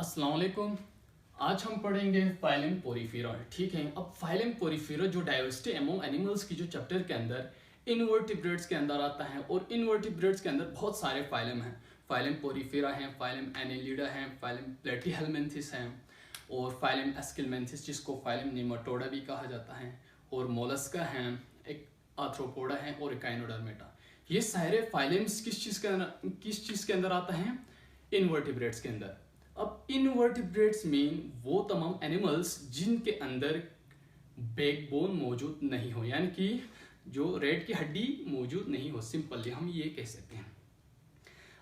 अस्सलाम वालेकुम। आज हम पढ़ेंगे फाइलम पोरीफेरा। ठीक है, अब फाइलम पोरीफेरा जो डाइवर्सिटी एमोंग एनिमल्स की जो चैप्टर के अंदर इनवर्टिब्रेट्स के अंदर आता है, और इनवर्टिब्रेट्स के अंदर बहुत सारे फाइलम हैं। फाइलम पोरीफेरा हैं, फाइलम एनेलिडा हैं, फाइलम प्लेटीहेलमिन्थिस हैं, और फाइलम एस्किलमेंथिस जिसको फाइलम नेमाटोडा भी कहा जाता है, और मोलस्का हैं, एक आर्थ्रोपोडा है, और एकाइनोडर्मेटा। ये सारे फाइलम्स किस चीज़ के अंदर आता है? इनवर्टिब्रेट्स के अंदर। अब इनवर्टिब्रेट्स मीन वो तमाम एनिमल्स जिनके अंदर बैकबोन मौजूद नहीं हो, यानी कि जो रीढ़ की हड्डी मौजूद नहीं हो, सिंपली हम ये कह सकते हैं।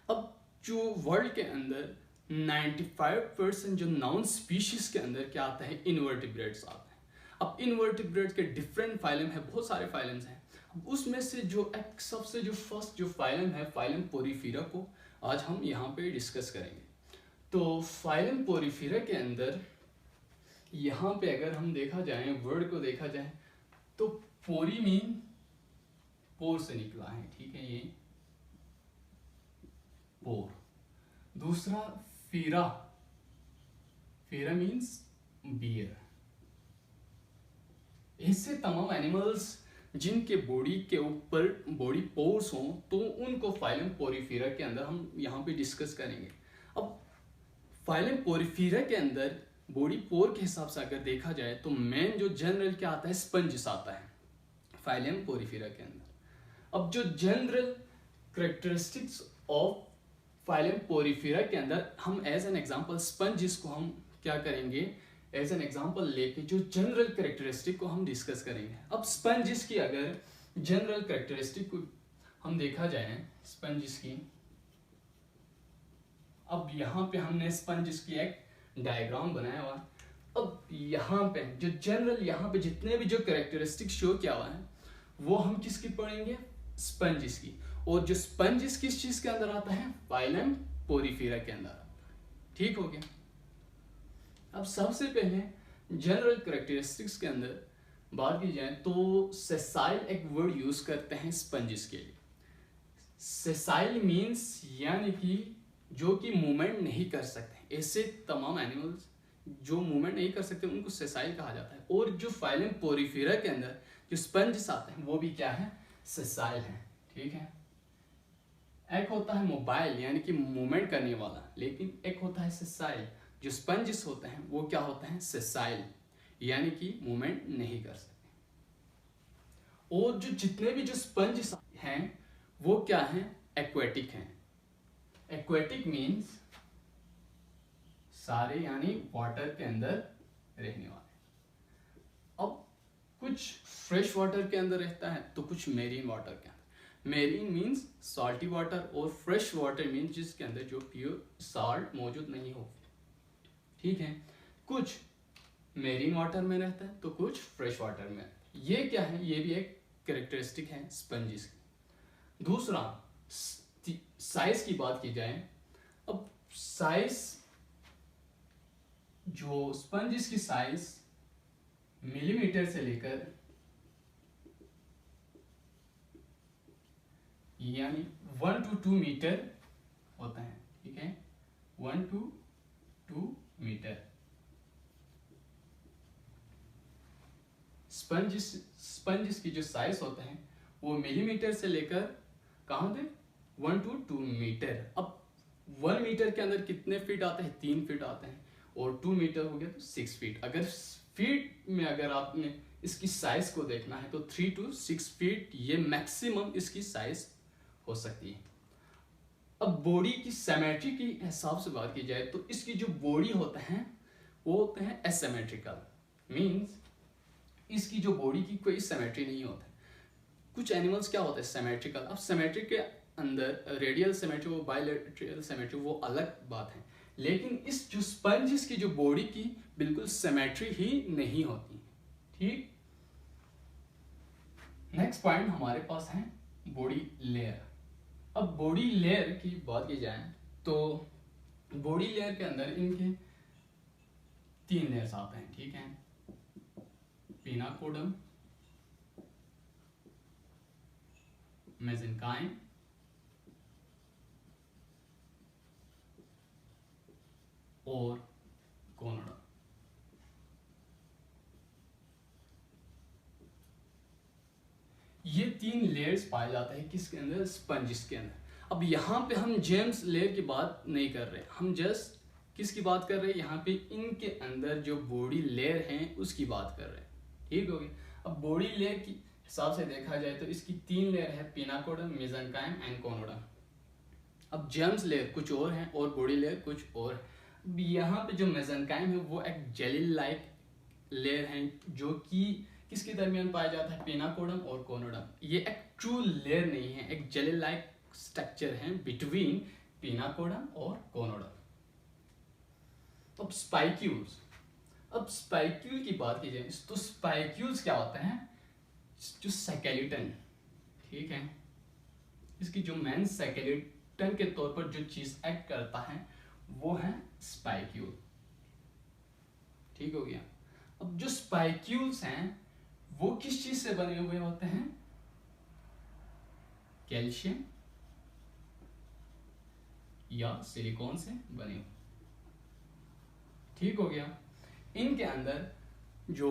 अब जो वर्ल्ड के अंदर 95% जो नॉन स्पीशीज के अंदर क्या आता है? इनवर्टिब्रेट्स आता है। अब इनवर्टिब्रेट्स के डिफरेंट फाइलम है, बहुत सारे फाइलम्स हैं। अब उसमें से जो एक सबसे जो फर्स्ट जो फाइलम है, फाइलम पोरीफेरा को आज हम यहाँ पे डिस्कस करेंगे। तो फाइलम पोरीफेरा के अंदर यहाँ पे अगर हम देखा जाए, वर्ड को देखा जाए, तो पोरी मीन पोर से निकला है, ठीक है, ये पोर। दूसरा फेरा, फेरा मीन्स बियर। ऐसे तमाम एनिमल्स जिनके बॉडी के ऊपर बॉडी पोर्स हों, तो उनको फाइलम पोरीफेरा के अंदर हम यहाँ पे डिस्कस करेंगे। अब फाइलम पोरीफेरा के अंदर बॉडी पोर के हिसाब से अगर देखा जाए तो मेन जो जनरल क्या आता है? स्पंजिस आता है फाइलम पोरीफेरा के अंदर। अब जो general characteristics of phylum Porifera के अंदर हम एज एन एग्जांपल स्पंजिस को हम क्या करेंगे? एज एन एग्जांपल लेके जो जनरल करेक्टरिस्टिक को हम डिस्कस करेंगे। अब स्पंजिस की अगर जनरल करेक्टरिस्टिक को हम देखा जाए, स्पंजिस की, अब यहाँ पे हमने स्पंजिस की एक डायग्राम बनाया हुआ। अब यहाँ पे जो जनरल यहाँ पे जितने भी जो कैरेक्टरिस्टिक शो किया हुआ है, वो हम किसकी पढ़ेंगे? स्पंजिस की। और जो स्पंजिस किस चीज के अंदर आता है? फाइलम पोरीफेरा के अंदर आता है। ठीक हो गया। अब सबसे पहले जनरल कैरेक्टरिस्टिक्स के अंदर बात की जाए तो सेसाइल एक वर्ड यूज करते हैं स्पंजिस के लिए। सेसाइल मीन्स यानी कि जो कि मूवमेंट नहीं कर सकते, ऐसे तमाम एनिमल्स जो मूवमेंट नहीं कर सकते उनको सेसाइल कहा जाता है। और जो फाइलम पोरीफेरा के अंदर जो स्पंजिस आते हैं वो भी क्या है? सेसाइल है। ठीक है। एक होता है मोबाइल यानी कि मूवमेंट करने वाला, लेकिन एक होता है सेसाइल। जो स्पंजिस होते हैं वो क्या होते हैं? सेसाइल यानी कि मूवमेंट नहीं कर सकते। और जो जितने भी जो स्पंजिस हैं वो क्या हैं? एक्वेटिक हैं। एक्वेटिक मीन्स सारे यानी वाटर के अंदर रहने वाले। अब कुछ फ्रेश वाटर के अंदर रहता है तो कुछ मेरीन वाटर के अंदर। मेरीन मीन्स सॉल्टी वाटर, और फ्रेश वाटर मीन्स जिसके अंदर जो प्योर सॉल्ट मौजूद नहीं हो। ठीक है। कुछ मेरीन वाटर में रहता है तो कुछ फ्रेश वाटर में। ये क्या है? ये भी एक कैरेक्टरिस्टिक है स्पंजिस की। दूसरा साइज की बात की जाए, अब साइज जो स्पंजिस की साइज मिलीमीटर से लेकर यानी 1 to 2 मीटर होता है। ठीक है, 1 to 2 मीटर। स्पंजिस की जो साइज होता है वो मिलीमीटर से लेकर कहाँ थे? 1 to 2 मीटर। अब 1 मीटर के अंदर कितने फीट आते हैं? 3 फीट आते हैं। और 2 मीटर हो गया तो 6 फीट। अगर फीट में अगर आपने इसकी साइज को देखना है तो 3 to 6 फीट ये मैक्सिमम इसकी साइज हो सकती है। अब बॉडी की सिमेट्री की हिसाब से बात की जाए तो इसकी जो बॉडी होता है वो होते हैं एसिमेट्रिकल। मींस इसकी जो बॉडी की कोई सिमेट्री नहीं होता है। कुछ एनिमल्स क्या होते हैं? सिमेट्रिकल। अब सिमेट्री के अंदर रेडियल सिमेट्री वो बायलैटरल सिमेट्री वो अलग बात है, लेकिन इस जो स्पंजिस की जो बॉडी की बिल्कुल सिमेट्री ही नहीं होती। ठीक। नेक्स्ट पॉइंट हमारे पास है बॉडी लेयर। अब बॉडी लेयर की बात की जाए तो बॉडी लेयर के अंदर इनके 3 लेयर्स आते हैं। ठीक है, पिनाकोडम, मेसेनकाइम और कोनोडा। ये 3 लेयर्स पाए जाते हैं किसके अंदर, स्पंजिस के अंदर। अब यहाँ पे हम जेम्स लेयर की बात नहीं कर रहे, हम जस्ट किसकी बात कर रहे हैं, यहाँ पे इनके अंदर जो बॉडी लेयर हैं उसकी बात कर रहे हैं। ठीक हो गया। अब बॉडी लेयर की हिसाब से देखा जाए तो इसकी 3 लेयर है, पिनाकोडम, मेसेंकाइम एंड कोनोडम। अब जेम्स लेयर कुछ और है और बॉडी लेयर कुछ और है। यहाँ पे जो मेसेंकाइम है वो एक जेली लाइक लेयर है जो कि किसके दरमियान पाया जाता है, पिनाकोडम और कोनोडम। ये एक ट्रू लेयर नहीं है, एक जेली लाइक स्ट्रक्चर है बिटवीन पिनाकोडम और कोनोडम। अब स्पाइक्यूल्स, अब स्पाइक्यूल की बात की जाए तो स्पाइक्यूल्स क्या होते हैं, जो स्केलेटन, ठीक है, इसकी जो मेन स्केलेटन के तौर पर जो चीज एक्ट करता है वो है स्पाइक्यूल। ठीक हो गया। अब जो स्पाइक्यूल्स हैं वो किस चीज से बने हुए होते हैं, कैल्शियम या सिलिकॉन से बने हुए। ठीक हो गया। इनके अंदर जो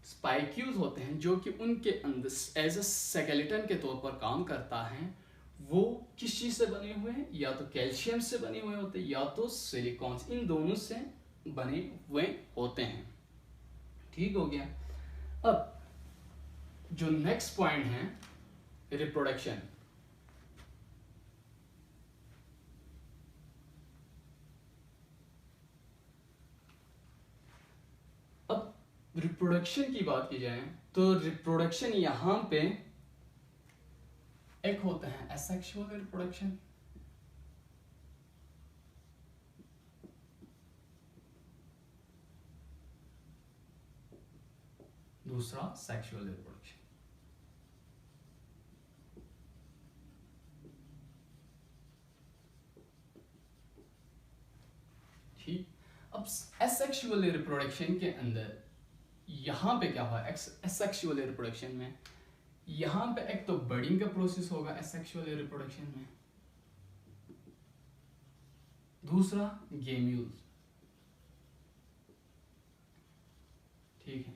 स्पाइक्यूल्स होते हैं जो कि उनके अंदर एज अ स्केलेटन के तौर पर काम करता है, वो किस चीज से बने हुए हैं, या तो कैल्शियम से बने हुए होते हैं या तो सिलिकॉन, इन दोनों से बने हुए होते हैं। ठीक हो गया। अब जो नेक्स्ट पॉइंट है रिप्रोडक्शन। अब रिप्रोडक्शन की बात की जाए तो रिप्रोडक्शन यहां पे एक होता है एसेक्सुअल रिप्रोडक्शन, दूसरा सेक्सुअल रिप्रोडक्शन। ठीक। अब एसेक्सुअल रिप्रोडक्शन के अंदर यहां पे क्या हुआ, एसेक्सुअल रिप्रोडक्शन में यहां पे एक तो बर्डिंग का प्रोसेस होगा एसेक्सुअल रिप्रोडक्शन में, दूसरा गेम्यूल्स। ठीक है।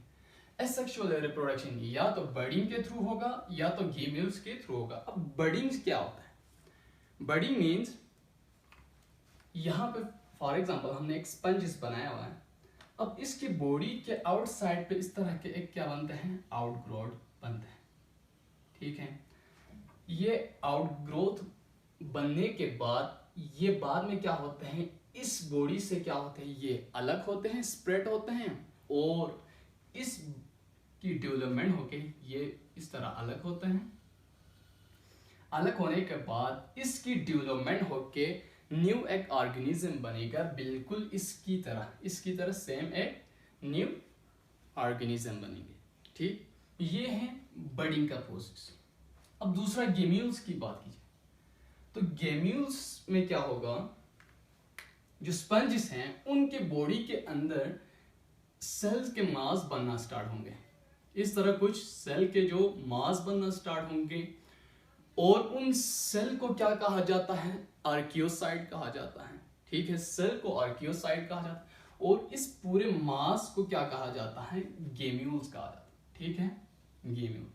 एसेक्सुअल रिप्रोडक्शन या तो बर्डिंग के थ्रू होगा या तो गेम्यूल्स के थ्रू होगा। अब बर्डिंग क्या होता है, बर्डिंग मीन्स यहां पे फॉर एग्जांपल हमने एक स्पंज बनाया हुआ है, अब इसकी बॉडी के आउटसाइड पे इस तरह के एक क्या बनते हैं, आउटग्रोथ बनते हैं। ठीक है। ये आउटग्रोथ बनने के बाद ये बाद में क्या होते हैं, इस बॉडी से क्या होते हैं, ये अलग होते हैं, स्प्रेड होते हैं, और इस की डेवलपमेंट होके ये इस तरह अलग होते हैं। अलग होने के बाद इसकी डेवलपमेंट होके न्यू एक ऑर्गेनिज्म बनेगा, बिल्कुल इसकी तरह सेम एक न्यू ऑर्गेनिज्म बनेंगे। ठीक, ये है बर्डिंग का प्रोसेस। अब दूसरा गेम्यूल्स की बात की जाए तो गेम्यूल्स में क्या होगा, जो स्पंजेस हैं उनके बॉडी के अंदर सेल्स के मास बनना स्टार्ट होंगे। इस तरह कुछ सेल के जो मास बनना स्टार्ट होंगे, और उन सेल को क्या कहा जाता है, आर्कियोसाइट कहा जाता है। ठीक है, सेल को आर्कियोसाइट कहा जाता है, और इस पूरे मास को क्या कहा जाता है, गेम्यूल्स कहा जाता है। ठीक है, गेम्यूल।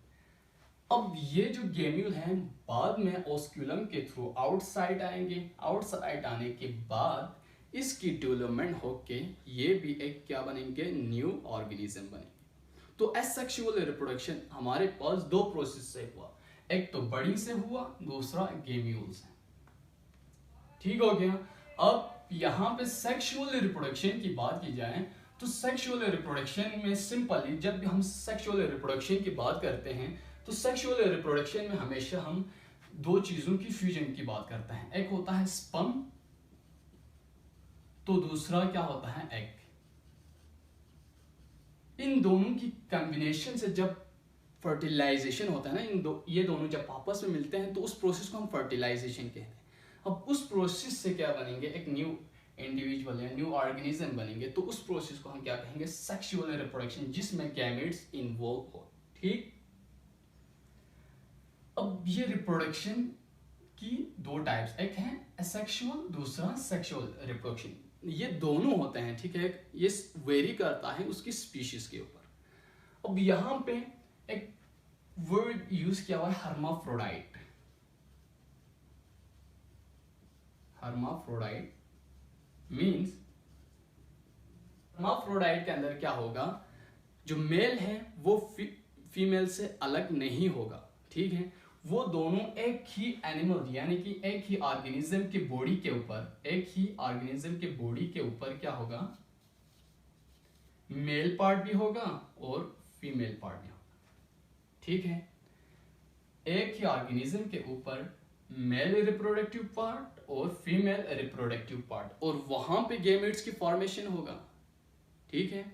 अब ये जो गेम्यूल हैं बाद में ओस्क्यूलम के थ्रू आउटसाइड आएंगे, आउटसाइड आने के बाद इसकी डेवलपमेंट होके ये भी एक क्या बनेंगे, न्यू ऑर्गेनिज्म बनेंगे। तो एसेक्सुअल रिप्रोडक्शन हमारे पास दो प्रोसेस से हुआ, एक तो बड़ी से हुआ, दूसरा गेम्यूल से। ठीक हो गया। अब यहाँ पे सेक्सुअल रिप्रोडक्शन की बात की जाए तो सेक्सुअल रिप्रोडक्शन में सिंपली जब हम सेक्सुअल रिप्रोडक्शन की बात करते हैं तो सेक्सुअल रिप्रोडक्शन में हमेशा हम दो चीजों की फ्यूजन की बात करते हैं, एक होता है स्पर्म, तो दूसरा क्या होता है, एग। इन दोनों की कॉम्बिनेशन से जब फर्टिलाइजेशन होता है ना, ये दोनों जब आपस में मिलते हैं तो उस प्रोसेस को हम फर्टिलाइजेशन कहते हैं। अब उस प्रोसेस से क्या बनेंगे, एक न्यू इंडिविजुअल या न्यू ऑर्गेनिज्म बनेंगे, तो उस प्रोसेस को हम क्या कहेंगे, सेक्सुअल रिप्रोडक्शन, जिसमें गैमेट्स इन्वॉल्व हो। ठीक। अब ये रिप्रोडक्शन की दो टाइप्स, एक है एसेक्सुअल, दूसरा सेक्सुअल रिप्रोडक्शन। ये दोनों होते हैं, ठीक है। ये वेरी करता है उसकी स्पीशीज के ऊपर। अब यहाँ पे एक वर्ड यूज किया हुआ है हर्माफ्रोडाइट। हर्माफ्रोडाइट मीन्स, हर्माफ्रोडाइट के अंदर क्या होगा, जो मेल है वो फीमेल से अलग नहीं होगा, ठीक है। वो दोनों एक ही एनिमल यानी कि एक ही ऑर्गेनिज्म के बॉडी के ऊपर, एक ही ऑर्गेनिज्म के बॉडी के ऊपर क्या होगा, मेल पार्ट भी होगा और फीमेल पार्ट भी होगा, ठीक है। एक ही ऑर्गेनिज्म के ऊपर मेल रिप्रोडक्टिव पार्ट और फीमेल रिप्रोडक्टिव पार्ट, और वहां पे गैमेट्स की फॉर्मेशन होगा, ठीक है।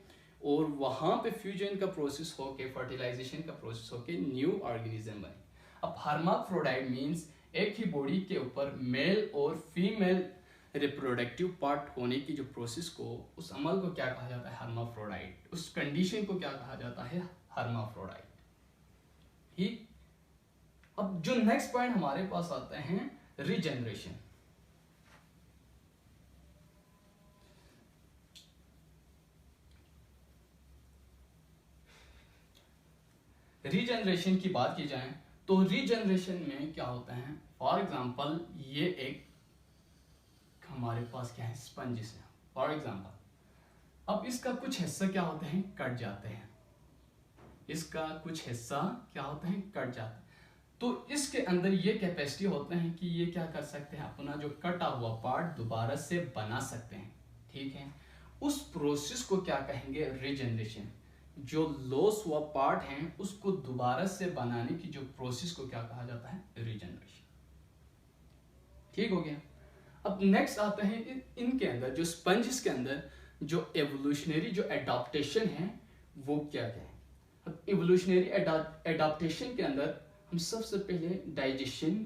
और वहां पे फ्यूजन का प्रोसेस होके, फर्टिलाइजेशन का प्रोसेस होके न्यू ऑर्गेनिज्म बने। अब हर्माफ्रोडाइट मीन्स एक ही बॉडी के ऊपर मेल और फीमेल रिप्रोडक्टिव पार्ट होने की जो प्रोसेस को, उस अमल को क्या कहा जाता है, हर्माफ्रोडाइट। उस कंडीशन को क्या कहा जाता है, हर्माफ्रोडाइट, ठीक। अब जो नेक्स्ट पॉइंट हमारे पास आते हैं, रीजनरेशन। रीजनरेशन की बात की जाए तो रीजनरेशन में क्या होता है, फॉर एग्जांपल ये एक हमारे पास क्या है, स्पंजिस है फॉर एग्जांपल। अब इसका कुछ हिस्सा क्या होते हैं, कट जाते हैं, इसका कुछ हिस्सा क्या होते हैं, कट जाते हैं। तो इसके अंदर ये कैपेसिटी होते हैं कि ये क्या कर सकते हैं, अपना जो कटा हुआ पार्ट दोबारा से बना सकते हैं, ठीक है। उस प्रोसेस को क्या कहेंगे, रीजनरेशन। जो लॉस हुआ पार्ट है उसको दोबारा से बनाने की जो प्रोसेस को क्या कहा जाता है, रीजनरेशन, ठीक हो गया। अब नेक्स्ट आता है इनके अंदर, जो स्पंजिस के अंदर जो एवोल्यूशनरी जो एडाप्टेशन है वो क्या क्या है। अब एवोल्यूशनरी एडाप्टेशन के अंदर हम सबसे पहले डाइजेशन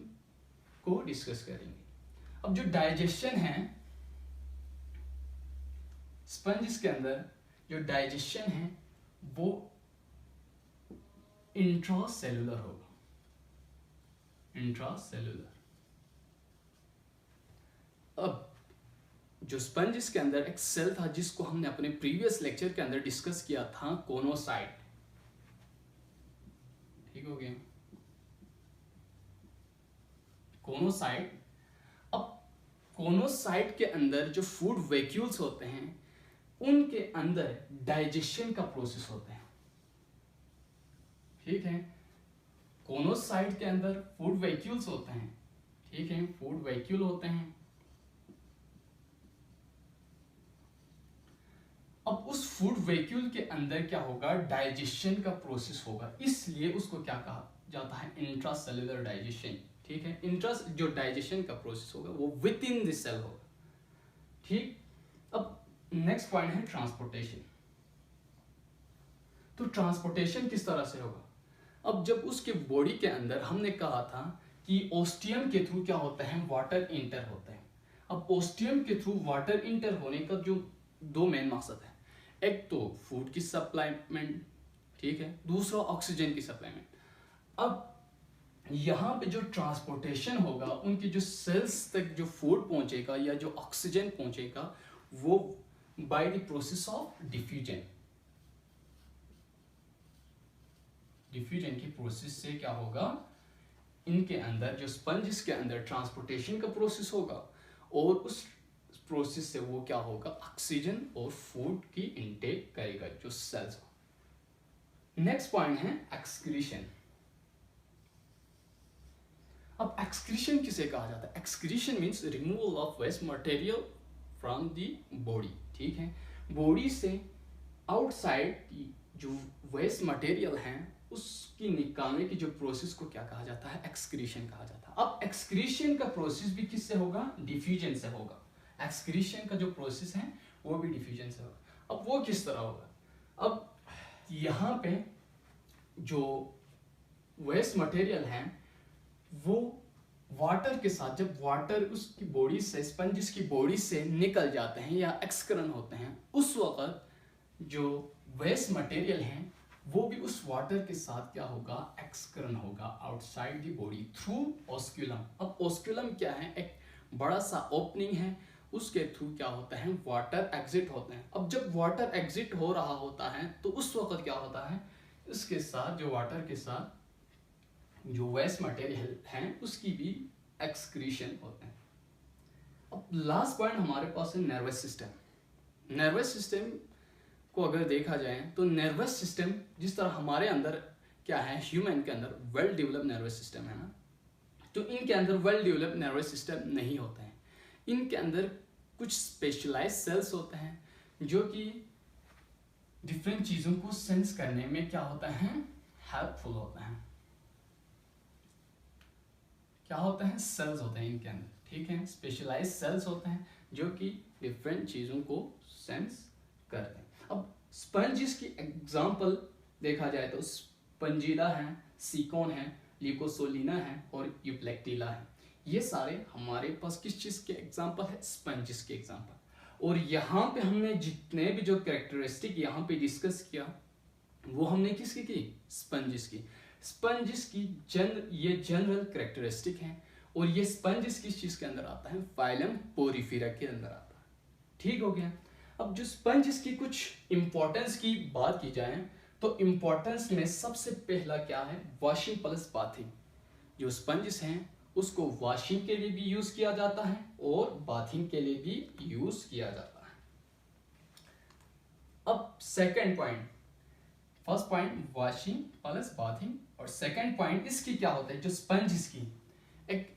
को डिस्कस करेंगे। अब जो डाइजेशन है स्पंजिस के अंदर, जो डाइजेशन है वो इंट्रासेलुलर होगा, इंट्रासेलुलर। अब जो स्पंजिस के अंदर एक सेल था जिसको हमने अपने प्रीवियस लेक्चर के अंदर डिस्कस किया था, कोनोसाइट, ठीक हो गया, कोनोसाइट। अब कोनोसाइट के अंदर जो फूड वैक्यूल्स होते हैं उनके अंदर डाइजेशन का प्रोसेस होता है, ठीक है। कोनोसाइट के अंदर फूड वैक्यूल्स होते हैं, ठीक है, फूड वैक्यूल होते हैं। अब उस फूड वैक्यूल के अंदर क्या होगा, डाइजेशन का प्रोसेस होगा, इसलिए उसको क्या कहा जाता है, इंट्रासेलुलर डाइजेशन, ठीक है। इंट्रा जो डाइजेशन का प्रोसेस होगा वो विद इन द सेल होगा, ठीक। अब नेक्स्ट पॉइंट है ट्रांसपोर्टेशन। तो ट्रांसपोर्टेशन किस तरह से होगा, अब जब उसके बॉडी के अंदर हमने कहा था कि ओस्टियम के थ्रू क्या होता है, वाटर इंटर होता है। अब ओस्टियम के थ्रू वाटर इंटर होने का जो दो मेन मकसद है, एक तो फूड की सप्लाईमेंट, ठीक है, दूसरा ऑक्सीजन की सप्लाईमेंट। अब यहाँ पे जो ट्रांसपोर्टेशन होगा, उनकी जो सेल्स तक जो फूड पहुंचेगा या जो ऑक्सीजन पहुंचेगा वो by the process of diffusion. Diffusion की प्रोसेस से क्या होगा, इनके अंदर जो स्पंजिस के अंदर ट्रांसपोर्टेशन का प्रोसेस होगा और उस प्रोसेस से वो क्या होगा, ऑक्सीजन और फूड की इनटेक करेगा जो सेल्स। नेक्स्ट पॉइंट है एक्सक्रीशन। अब एक्सक्रीशन किसे कहा जाता है, excretion means removal of waste material from the body, ठीक है। बॉडी से आउटसाइड जो वेस्ट मटेरियल है उसकी निकालने की जो प्रोसेस को क्या कहा जाता है, एक्सक्रीशन कहा जाता है। अब एक्सक्रीशन का प्रोसेस भी किससे होगा, डिफ्यूजन से होगा। एक्सक्रीशन का जो प्रोसेस है वो भी डिफ्यूजन से होगा। अब वो किस तरह होगा, अब यहाँ पे जो वेस्ट मटेरियल है वो वाटर के साथ, जब वाटर उसकी बॉडी से, स्पंजिस की बॉडी से निकल जाते हैं या एक्सक्रन होते हैं, उस वक्त जो वेस्ट मटेरियल है वो भी उस वाटर के साथ क्या होगा, एक्सक्रन होगा आउटसाइड द बॉडी थ्रू ओस्क्यूलम। अब ओस्क्यूलम क्या है, एक बड़ा सा ओपनिंग है, उसके थ्रू क्या होता है, वाटर एग्जिट होते हैं। अब जब वाटर एग्जिट हो रहा होता है तो उस वक्त क्या होता है, इसके साथ जो वाटर के साथ जो वेस्ट मटेरियल हैं उसकी भी एक्सक्रीशन होते हैं। अब लास्ट पॉइंट हमारे पास है नर्वस सिस्टम। नर्वस सिस्टम को अगर देखा जाए तो नर्वस सिस्टम जिस तरह हमारे अंदर क्या है, ह्यूमन के अंदर वेल डेवलप नर्वस सिस्टम है ना, तो इनके अंदर वेल डेवलप नर्वस सिस्टम नहीं होता है। इनके अंदर कुछ स्पेशलाइज सेल्स होते हैं जो कि डिफरेंट चीज़ों को सेंस करने में क्या होता है, हेल्पफुल होता है। क्या होता है, सेल्स होते हैं इनके अंदर, ठीक है, स्पेशलाइज सेल्स होते हैं जो कि डिफरेंट चीज़ों को सेंस करते हैं। अब स्पंजिस की एग्जांपल देखा जाए तो स्पंजिला है, सिकोन है, ल्यूकोसोलिना है और यूप्लेक्टिला है। ये सारे हमारे पास किस चीज़ के एग्जांपल है, स्पंजिस के एग्जांपल। और यहाँ पे हमने जितने भी जो कैरेक्टरिस्टिक यहाँ पे डिस्कस किया वो हमने किसकी की, स्पंजिस की। स्पंजिस की ये जनरल कैरेक्टरिस्टिक हैं और ये स्पंजिस किस चीज़ के अंदर आता है, फाइलम पोरिफेरा के अंदर आता है। ठीक हो गया। अब जो स्पंजिस की कुछ इंपॉर्टेंस की बात की जाए तो इंपॉर्टेंस में सबसे पहला क्या है, वॉशिंग प्लस बाथिंग। जो स्पंजिस हैं उसको वॉशिंग के लिए भी यूज किया जाता है और बाथिंग के लिए भी यूज किया जाता है। अब second point, first point washing plus bathing और सेकंड पॉइंट इसकी क्या होता है, जो स्पंजिस की एक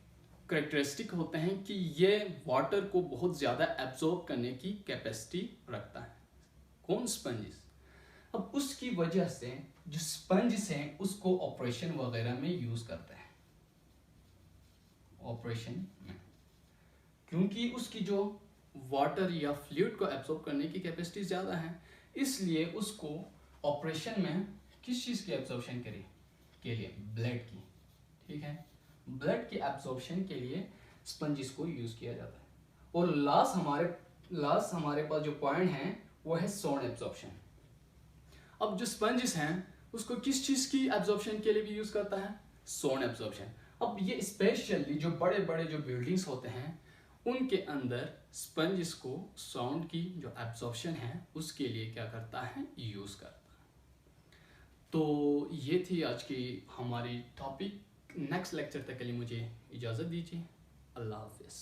करेक्टरिस्टिक होते हैं कि ये वाटर को बहुत ज़्यादा एब्जॉर्ब करने की कैपेसिटी रखता है। कौन, स्पंजिस। अब उसकी वजह से जो स्पंजिस हैं उसको ऑपरेशन वगैरह में यूज करते हैं, ऑपरेशन में, क्योंकि उसकी जो वाटर या फ्लूइड को एब्जॉर्ब करने की कैपेसिटी ज़्यादा है, इसलिए उसको ऑपरेशन में किस चीज़ की एब्जॉर्प्शन के लिए, ब्लड की, ठीक है, ब्लड की एब्जॉर्प्शन के लिए स्पंजिस को यूज किया जाता है। और लास्ट हमारे पास जो पॉइंट है वो है सोन एब्जॉर्प्शन। अब जो स्पंजिस हैं उसको किस चीज़ की एब्जॉर्प्शन के लिए भी यूज करता है, सोन एब्जॉर्प्शन। अब ये स्पेशली जो बड़े बड़े जो बिल्डिंग्स होते हैं उनके अंदर स्पंजिस को साउंड की जो एब्जॉर्प्शन है उसके लिए क्या करता है, यूज करता है। तो ये थी आज की हमारी टॉपिक। नेक्स्ट लेक्चर तक के लिए मुझे इजाज़त दीजिए। अल्लाह हाफिज़।